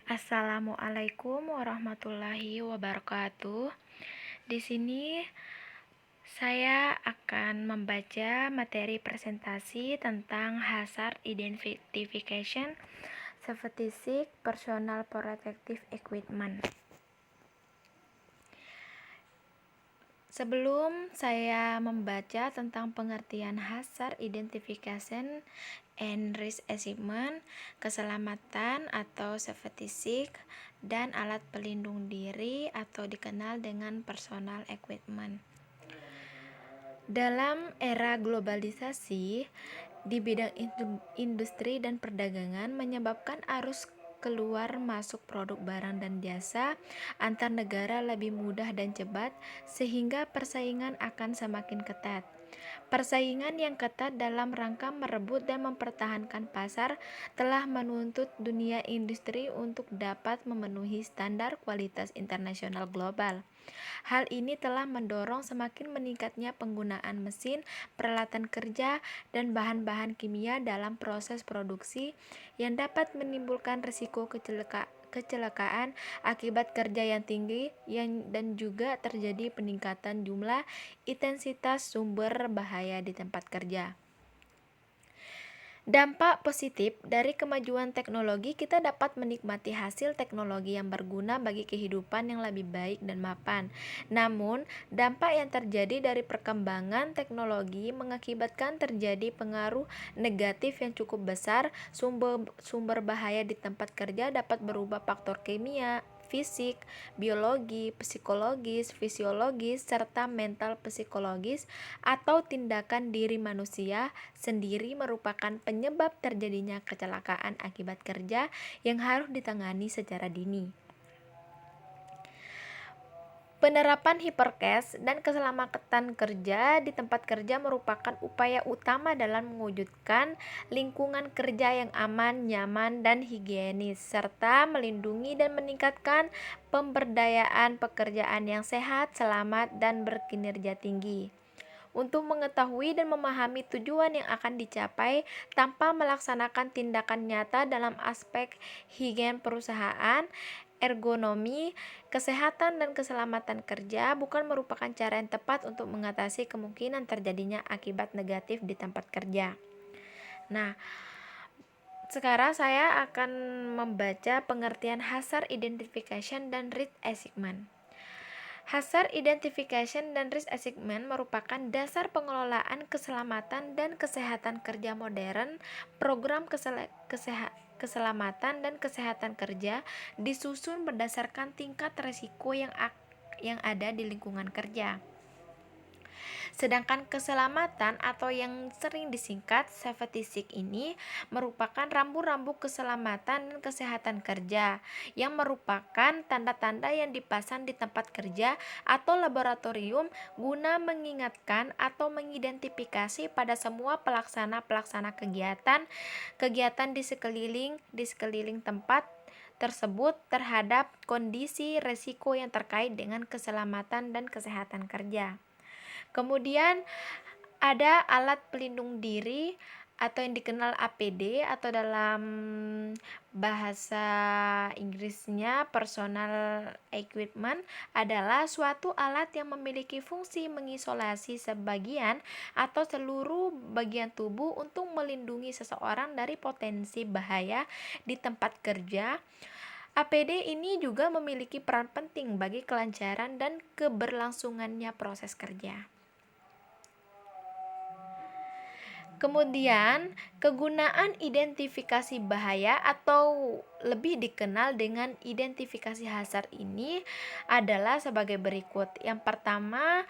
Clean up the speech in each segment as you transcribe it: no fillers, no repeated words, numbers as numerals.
Assalamualaikum warahmatullahi wabarakatuh. Di sini saya akan membaca materi presentasi tentang hazard identification safety SIG personal protective equipment. Sebelum saya membaca tentang pengertian hazard identification and risk assessment, keselamatan atau safety SIG, dan alat pelindung diri atau dikenal dengan personal equipment. Dalam era globalisasi, di bidang industri dan perdagangan menyebabkan arus keluar masuk produk barang dan jasa antar negara lebih mudah dan cepat, sehingga persaingan akan semakin ketat. Persaingan yang ketat dalam rangka merebut dan mempertahankan pasar telah menuntut dunia industri untuk dapat memenuhi standar kualitas internasional global. Hal ini telah mendorong semakin meningkatnya penggunaan mesin, peralatan kerja, dan bahan-bahan kimia dalam proses produksi yang dapat menimbulkan risiko kecelakaan akibat kerja yang tinggi dan juga terjadi peningkatan jumlah intensitas sumber bahaya di tempat kerja. Dampak positif dari kemajuan teknologi, kita dapat menikmati hasil teknologi yang berguna bagi kehidupan yang lebih baik dan mapan. Namun, dampak yang terjadi dari perkembangan teknologi mengakibatkan terjadi pengaruh negatif yang cukup besar. Sumber bahaya di tempat kerja dapat berubah faktor kimia, fisik, biologi, psikologis, fisiologis, serta mental psikologis atau tindakan diri manusia sendiri merupakan penyebab terjadinya kecelakaan akibat kerja yang harus ditangani secara dini. Penerapan hipercare dan keselamatan kerja di tempat kerja merupakan upaya utama dalam mewujudkan lingkungan kerja yang aman, nyaman, dan higienis, serta melindungi dan meningkatkan pemberdayaan pekerjaan yang sehat, selamat, dan berkinerja tinggi. Untuk mengetahui dan memahami tujuan yang akan dicapai tanpa melaksanakan tindakan nyata dalam aspek higien perusahaan, ergonomi, kesehatan, dan keselamatan kerja bukan merupakan cara yang tepat untuk mengatasi kemungkinan terjadinya akibat negatif di tempat kerja. Nah, sekarang saya akan membaca pengertian hazard identification dan risk assessment. Hazard identification dan risk assessment merupakan dasar pengelolaan keselamatan dan kesehatan kerja modern. Program keselamatan dan kesehatan kerja disusun berdasarkan tingkat risiko yang ada di lingkungan kerja. Sedangkan keselamatan atau yang sering disingkat safety SIG ini merupakan rambu-rambu keselamatan dan kesehatan kerja yang merupakan tanda-tanda yang dipasang di tempat kerja atau laboratorium guna mengingatkan atau mengidentifikasi pada semua pelaksana kegiatan di sekeliling tempat tersebut terhadap kondisi risiko yang terkait dengan keselamatan dan kesehatan kerja. Kemudian ada alat pelindung diri atau yang dikenal APD atau dalam bahasa Inggrisnya personal equipment adalah suatu alat yang memiliki fungsi mengisolasi sebagian atau seluruh bagian tubuh untuk melindungi seseorang dari potensi bahaya di tempat kerja. APD ini juga memiliki peran penting bagi kelancaran dan keberlangsungannya proses kerja. Kemudian, kegunaan identifikasi bahaya atau lebih dikenal dengan identifikasi hazard ini adalah sebagai berikut. Yang pertama,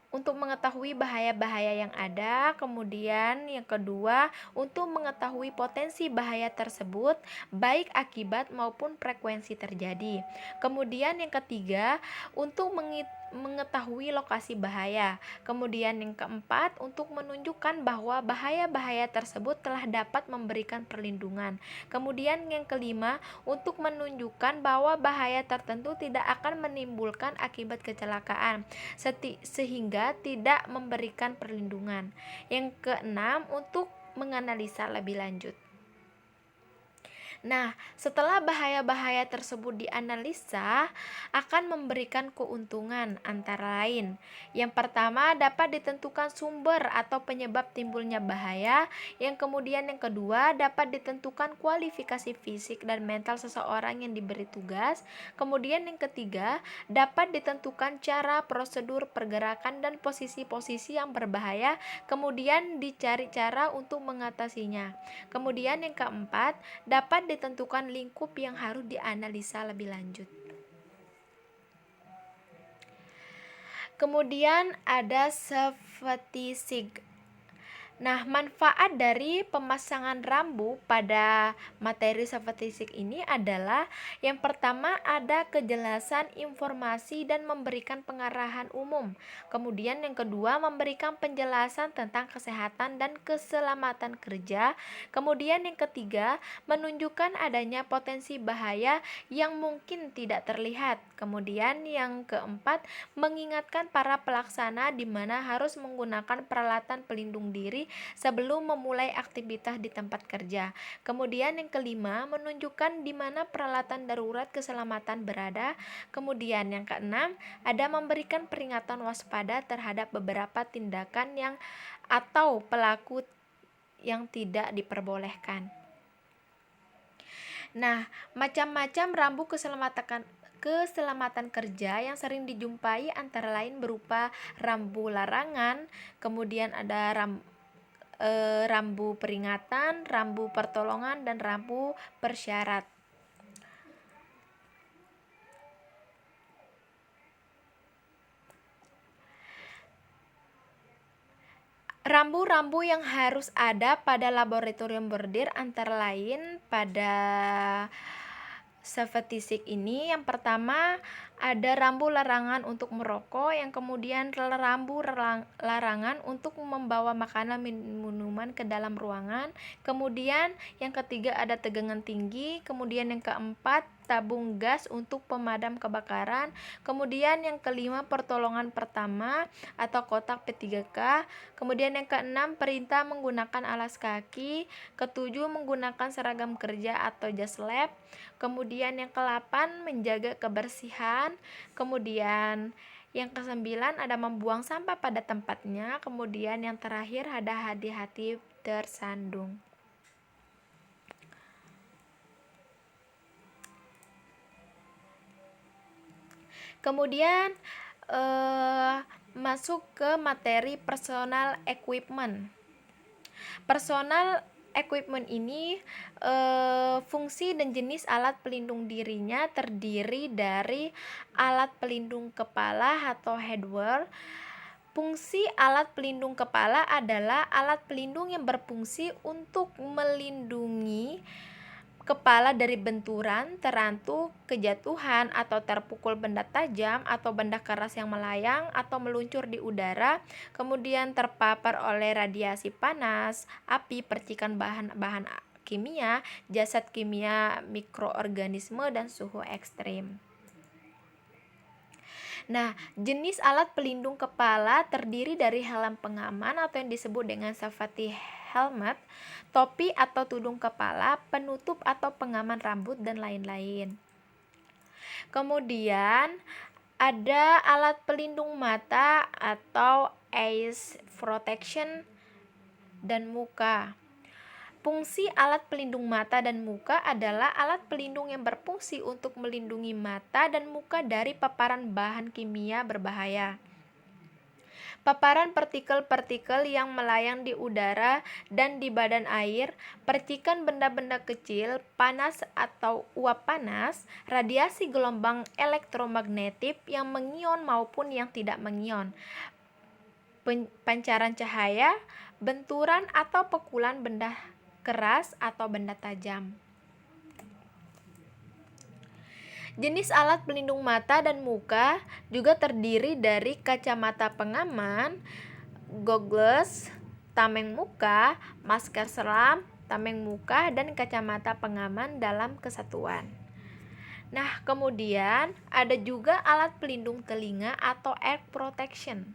untuk mengetahui bahaya-bahaya yang ada. Kemudian yang kedua, untuk mengetahui potensi bahaya tersebut, baik akibat maupun frekuensi terjadi. Kemudian yang ketiga, untuk mengetahui lokasi bahaya. Kemudian yang keempat, untuk menunjukkan bahwa bahaya-bahaya tersebut telah dapat memberikan perlindungan. Kemudian yang kelima, untuk menunjukkan bahwa bahaya tertentu tidak akan menimbulkan akibat kecelakaan sehingga tidak memberikan perlindungan. Yang keenam, untuk menganalisa lebih lanjut. Nah, setelah bahaya-bahaya tersebut dianalisa, akan memberikan keuntungan antara lain. Yang pertama, dapat ditentukan sumber atau penyebab timbulnya bahaya. Yang kedua, dapat ditentukan kualifikasi fisik dan mental seseorang yang diberi tugas. Kemudian yang ketiga, dapat ditentukan cara, prosedur, pergerakan, dan posisi-posisi yang berbahaya. Kemudian dicari cara untuk mengatasinya. Kemudian yang keempat, dapat ditentukan lingkup yang harus dianalisa lebih lanjut. Kemudian ada safety sig. Nah, manfaat dari pemasangan rambu pada materi safety sig ini adalah yang pertama, ada kejelasan informasi dan memberikan pengarahan umum. Kemudian yang kedua, memberikan penjelasan tentang kesehatan dan keselamatan kerja. Kemudian yang ketiga, menunjukkan adanya potensi bahaya yang mungkin tidak terlihat. Kemudian yang keempat, mengingatkan para pelaksana di mana harus menggunakan peralatan pelindung diri sebelum memulai aktivitas di tempat kerja. Kemudian yang kelima, menunjukkan di mana peralatan darurat keselamatan berada. Kemudian yang keenam, ada memberikan peringatan waspada terhadap beberapa tindakan yang atau pelaku yang tidak diperbolehkan. Nah, macam-macam rambu keselamatan kerja yang sering dijumpai antara lain berupa rambu larangan, kemudian ada rambu peringatan, rambu pertolongan, dan rambu persyarat. Rambu-rambu yang harus ada pada laboratorium bordir antara lain pada safety sig ini, yang pertama ada rambu larangan untuk merokok, yang kemudian rambu larangan untuk membawa makanan minuman ke dalam ruangan, kemudian yang ketiga ada tegangan tinggi, kemudian yang keempat tabung gas untuk pemadam kebakaran, kemudian yang kelima pertolongan pertama atau kotak P3K, kemudian yang keenam perintah menggunakan alas kaki, ketujuh menggunakan seragam kerja atau jas lab, kemudian yang ke-8 menjaga kebersihan, kemudian yang ke-9 ada membuang sampah pada tempatnya, kemudian yang terakhir ada hati-hati tersandung. Kemudian masuk ke materi personal equipment. Personal equipment ini fungsi dan jenis alat pelindung dirinya terdiri dari alat pelindung kepala atau headwear. Fungsi alat pelindung kepala adalah alat pelindung yang berfungsi untuk melindungi kepala dari benturan, terantuk, kejatuhan, atau terpukul benda tajam atau benda keras yang melayang atau meluncur di udara, kemudian terpapar oleh radiasi panas, api, percikan bahan-bahan kimia, jasad kimia, mikroorganisme, dan suhu ekstrim. Nah, jenis alat pelindung kepala terdiri dari helm pengaman atau yang disebut dengan safety helmet, topi atau tudung kepala, penutup atau pengaman rambut, dan lain-lain. Kemudian ada alat pelindung mata atau eyes protection dan muka. Fungsi alat pelindung mata dan muka adalah alat pelindung yang berfungsi untuk melindungi mata dan muka dari paparan bahan kimia berbahaya, paparan partikel-partikel yang melayang di udara dan di badan air, percikan benda-benda kecil, panas atau uap panas, radiasi gelombang elektromagnetik yang mengion maupun yang tidak mengion, pancaran cahaya, benturan atau pukulan benda keras atau benda tajam. Jenis alat pelindung mata dan muka juga terdiri dari kacamata pengaman, goggles, tameng muka, masker selam, tameng muka, dan kacamata pengaman dalam kesatuan. Nah, kemudian ada juga alat pelindung telinga atau ear protection.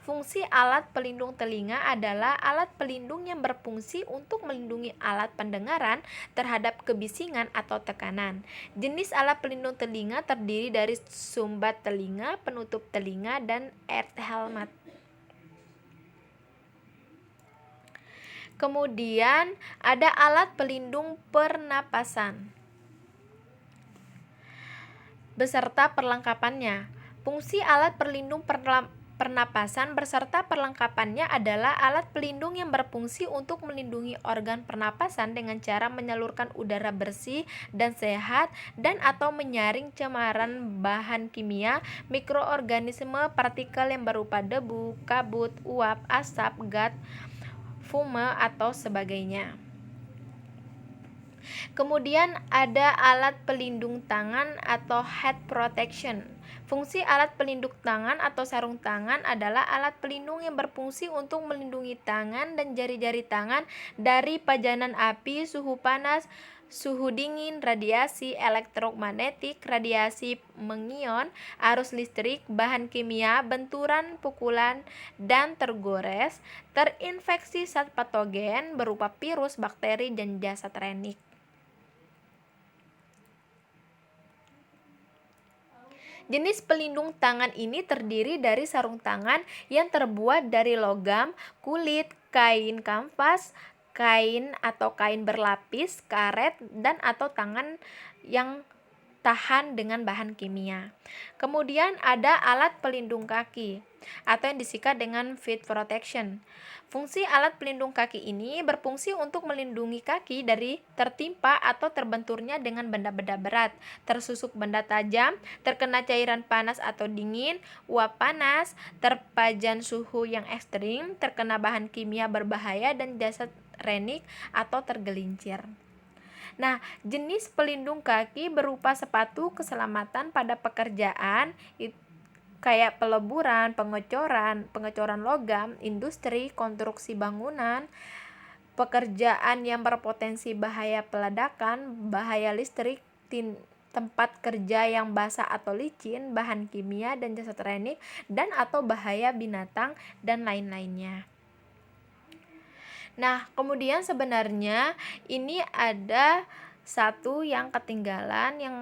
Fungsi alat pelindung telinga adalah alat pelindung yang berfungsi untuk melindungi alat pendengaran terhadap kebisingan atau tekanan. Jenis alat pelindung telinga terdiri dari sumbat telinga, penutup telinga, dan ear helmet. Kemudian ada alat pelindung pernapasan beserta perlengkapannya. Fungsi alat pelindung pernapasan beserta perlengkapannya adalah alat pelindung yang berfungsi untuk melindungi organ pernapasan dengan cara menyalurkan udara bersih dan sehat dan atau menyaring cemaran bahan kimia, mikroorganisme, partikel yang berupa debu, kabut, uap, asap, gas, fume, atau sebagainya. Kemudian ada alat pelindung tangan atau head protection. Fungsi alat pelindung tangan atau sarung tangan adalah alat pelindung yang berfungsi untuk melindungi tangan dan jari-jari tangan dari pajanan api, suhu panas, suhu dingin, radiasi elektromagnetik, radiasi mengion, arus listrik, bahan kimia, benturan, pukulan, dan tergores, terinfeksi zat patogen berupa virus, bakteri, dan zat renik. Jenis pelindung tangan ini terdiri dari sarung tangan yang terbuat dari logam, kulit, kain kanvas, kain atau kain berlapis, karet, dan atau tangan yang tahan dengan bahan kimia. Kemudian ada alat pelindung kaki atau yang disingkat dengan feet protection. Fungsi alat pelindung kaki ini berfungsi untuk melindungi kaki dari tertimpa atau terbenturnya dengan benda-benda berat, tersusuk benda tajam, terkena cairan panas atau dingin, uap panas, terpajan suhu yang ekstrim, terkena bahan kimia berbahaya, dan zat renik atau tergelincir. Nah, jenis pelindung kaki berupa sepatu keselamatan pada pekerjaan kayak peleburan, pengecoran logam, industri, konstruksi bangunan, pekerjaan yang berpotensi bahaya peledakan, bahaya listrik, tempat kerja yang basah atau licin, bahan kimia dan zat renik, dan atau bahaya binatang, dan lain-lainnya. Nah, kemudian sebenarnya ini ada satu yang ketinggalan yang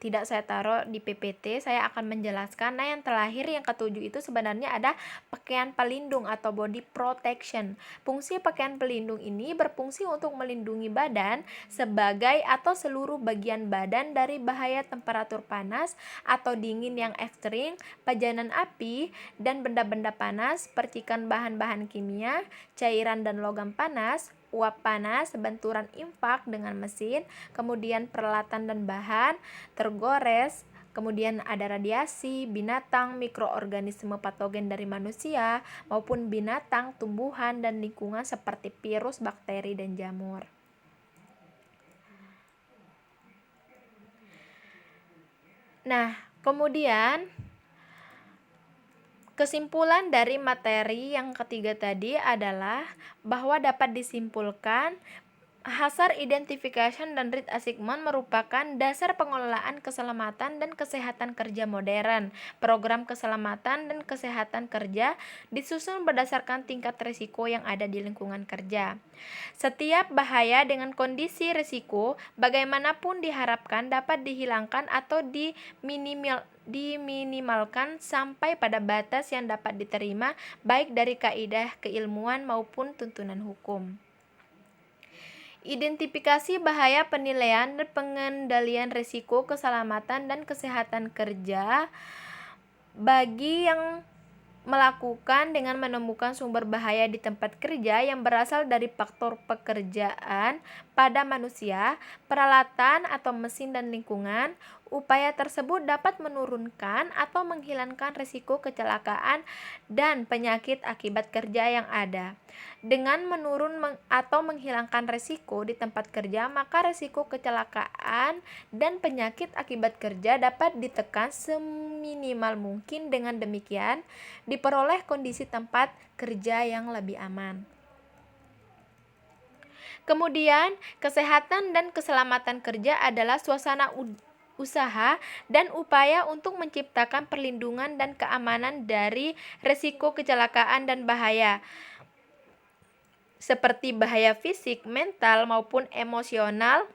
tidak saya taruh di PPT, saya akan menjelaskan. Nah, yang terakhir yang ketujuh itu sebenarnya ada pakaian pelindung atau body protection. Fungsi pakaian pelindung ini berfungsi untuk melindungi badan sebagai atau seluruh bagian badan dari bahaya temperatur panas atau dingin yang ekstrim, pajanan api, dan benda-benda panas, percikan bahan-bahan kimia, cairan dan logam panas, uap panas, benturan impak dengan mesin, kemudian peralatan dan bahan, tergores, kemudian ada radiasi, binatang, mikroorganisme patogen dari manusia, maupun binatang, tumbuhan, dan lingkungan seperti virus, bakteri, dan jamur. Nah, kemudian kesimpulan dari materi yang ketiga tadi adalah bahwa dapat disimpulkan Hazard Identification dan Risk Assessment merupakan dasar pengelolaan keselamatan dan kesehatan kerja modern. Program keselamatan dan kesehatan kerja disusun berdasarkan tingkat risiko yang ada di lingkungan kerja. Setiap bahaya dengan kondisi risiko bagaimanapun diharapkan dapat dihilangkan atau diminimalkan sampai pada batas yang dapat diterima baik dari kaidah keilmuan maupun tuntunan hukum. Identifikasi bahaya, penilaian dan pengendalian risiko keselamatan dan kesehatan kerja bagi yang melakukan dengan menemukan sumber bahaya di tempat kerja yang berasal dari faktor pekerjaan pada manusia, peralatan atau mesin dan lingkungan. Upaya tersebut dapat menurunkan atau menghilangkan risiko kecelakaan dan penyakit akibat kerja yang ada. Dengan atau menghilangkan risiko di tempat kerja, maka risiko kecelakaan dan penyakit akibat kerja dapat ditekan seminimal mungkin. Dengan demikian, diperoleh kondisi tempat kerja yang lebih aman. Kemudian, kesehatan dan keselamatan kerja adalah suasana usaha, dan upaya untuk menciptakan perlindungan dan keamanan dari risiko kecelakaan dan bahaya, seperti bahaya fisik, mental, maupun emosional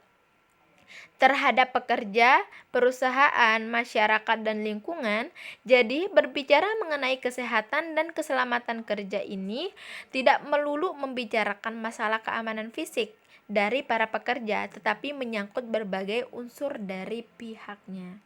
terhadap pekerja, perusahaan, masyarakat, dan lingkungan. Jadi, berbicara mengenai kesehatan dan keselamatan kerja ini tidak melulu membicarakan masalah keamanan fisik dari para pekerja, tetapi menyangkut berbagai unsur dari pihaknya.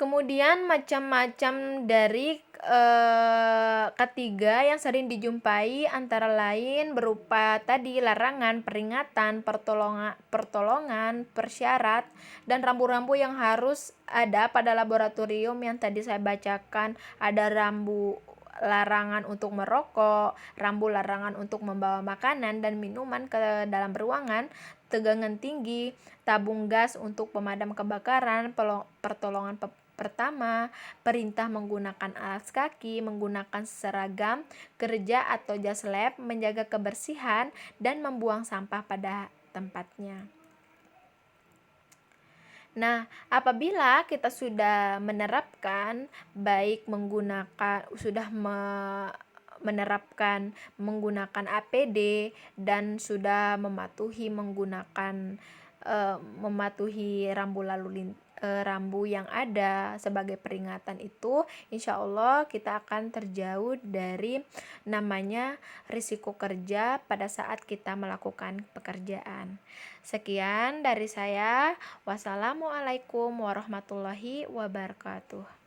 Kemudian macam-macam dari ketiga yang sering dijumpai antara lain berupa tadi larangan, peringatan, pertolongan, persyarat, dan rambu-rambu yang harus ada pada laboratorium yang tadi saya bacakan. Ada rambu larangan untuk merokok, rambu larangan untuk membawa makanan dan minuman ke dalam ruangan, tegangan tinggi, tabung gas untuk pemadam kebakaran, pertolongan pertama, perintah menggunakan alas kaki, menggunakan seragam kerja atau jas lab, menjaga kebersihan, dan membuang sampah pada tempatnya. Nah, apabila kita sudah menerapkan baik menerapkan menggunakan APD dan sudah mematuhi rambu yang ada sebagai peringatan itu, insya Allah kita akan terjauh dari namanya risiko kerja pada saat kita melakukan pekerjaan. Sekian dari saya. Wassalamualaikum warahmatullahi wabarakatuh.